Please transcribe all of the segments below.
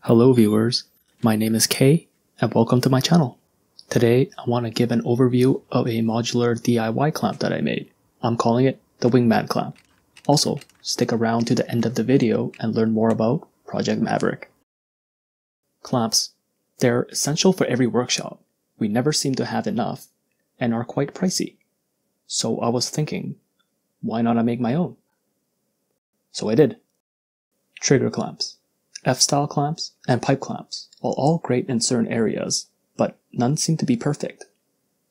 Hello viewers, my name is Kay and welcome to my channel. Today I want to give an overview of a modular DIY clamp that I made. I'm calling it the Wingman clamp. Also, stick around to the end of the video and learn more about Project Maverick. Clamps. They're essential for every workshop. We never seem to have enough and are quite pricey. So I was thinking, why not I make my own? So I did. Trigger clamps. F-style clamps, and pipe clamps are all great in certain areas, but none seem to be perfect,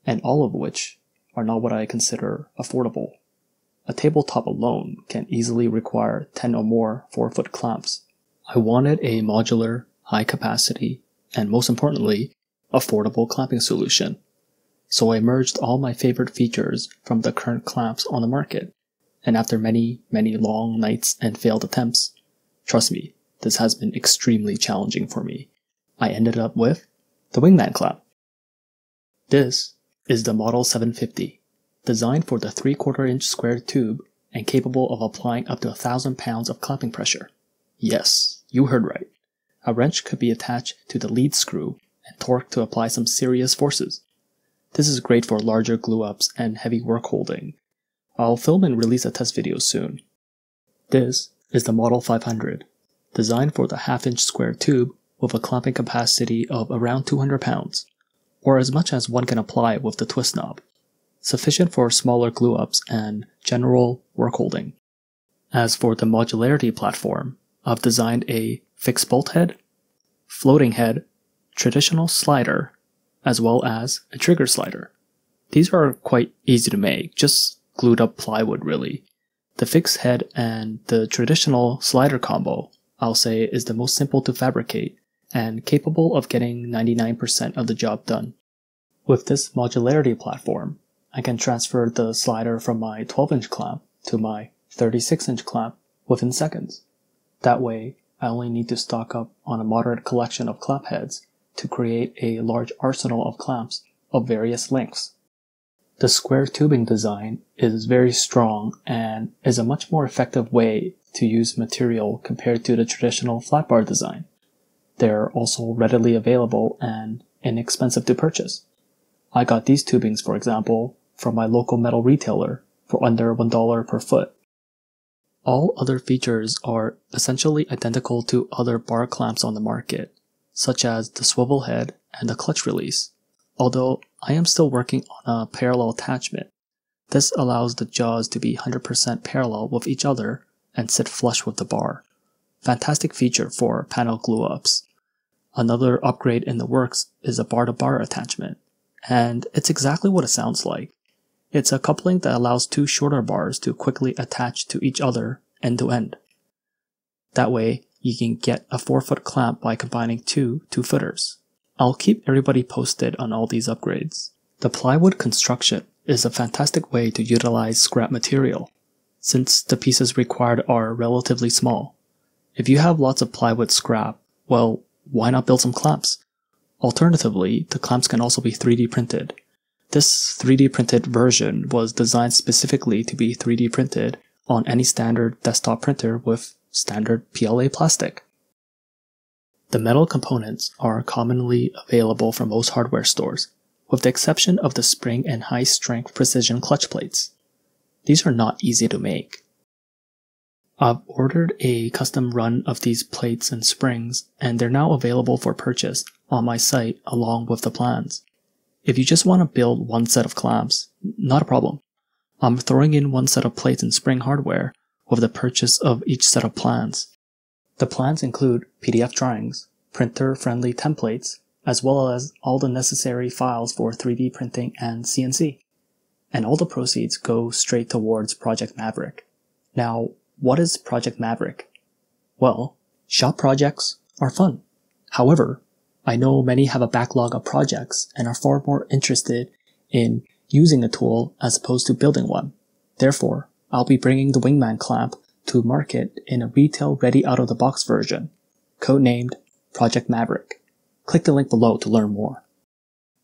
and all of which are not what I consider affordable. A tabletop alone can easily require 10 or more 4-foot clamps. I wanted a modular, high capacity, and most importantly, affordable clamping solution. So I merged all my favorite features from the current clamps on the market, and after many long nights and failed attempts, trust me, this has been extremely challenging for me. I ended up with the Wingman clamp. This is the Model 750, designed for the 3/4 inch square tube and capable of applying up to 1,000 pounds of clamping pressure. Yes, you heard right. A wrench could be attached to the lead screw and torqued to apply some serious forces. This is great for larger glue-ups and heavy work holding. I'll film and release a test video soon. This is the Model 500. Designed for the 1/2 inch square tube with a clamping capacity of around 200 pounds, or as much as one can apply with the twist knob, sufficient for smaller glue-ups and general work holding. As for the modularity platform, I've designed a fixed bolt head, floating head, traditional slider, as well as a trigger slider. These are quite easy to make, just glued up plywood really. The fixed head and the traditional slider combo, I'll say, is the most simple to fabricate and capable of getting 99% of the job done. With this modularity platform, I can transfer the slider from my 12-inch clamp to my 36-inch clamp within seconds. That way, I only need to stock up on a moderate collection of clamp heads to create a large arsenal of clamps of various lengths. The square tubing design is very strong and is a much more effective way to use material compared to the traditional flat bar design. They're also readily available and inexpensive to purchase. I got these tubings, for example, from my local metal retailer for under $1 per foot. All other features are essentially identical to other bar clamps on the market, such as the swivel head and the clutch release, although I am still working on a parallel attachment. This allows the jaws to be 100% parallel with each other and sit flush with the bar. Fantastic feature for panel glue-ups. Another upgrade in the works is a bar-to-bar attachment, and it's exactly what it sounds like. It's a coupling that allows 2 shorter bars to quickly attach to each other end to end. That way, you can get a 4-foot clamp by combining 2 2-footers. I'll keep everybody posted on all these upgrades. The plywood construction is a fantastic way to utilize scrap material, since the pieces required are relatively small. If you have lots of plywood scrap, well, why not build some clamps? Alternatively, the clamps can also be 3D printed. This 3D printed version was designed specifically to be 3D printed on any standard desktop printer with standard PLA plastic. The metal components are commonly available from most hardware stores, with the exception of the spring and high-strength precision clutch plates. These are not easy to make. I've ordered a custom run of these plates and springs, and they're now available for purchase on my site along with the plans. If you just want to build one set of clamps, not a problem. I'm throwing in one set of plates and spring hardware with the purchase of each set of plans. The plans include PDF drawings, printer-friendly templates, as well as all the necessary files for 3D printing and CNC. And all the proceeds go straight towards Project Maverick. Now, what is Project Maverick? Well, shop projects are fun. However, I know many have a backlog of projects and are far more interested in using a tool as opposed to building one. Therefore, I'll be bringing the Wingman clamp to market in a retail ready out-of-the-box version, codenamed Project Maverick. Click the link below to learn more.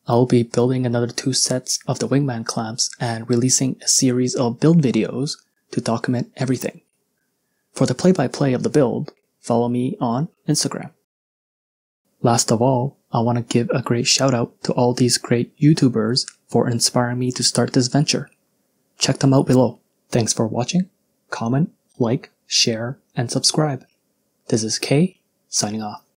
I'll be building another 2 sets of the Wingman clamps and releasing a series of build videos to document everything. For the play-by-play of the build, follow me on Instagram. Last of all, I want to give a great shout out to all these great YouTubers for inspiring me to start this venture. Check them out below. Thanks for watching. Comment, like, share, and subscribe. This is Kay, signing off.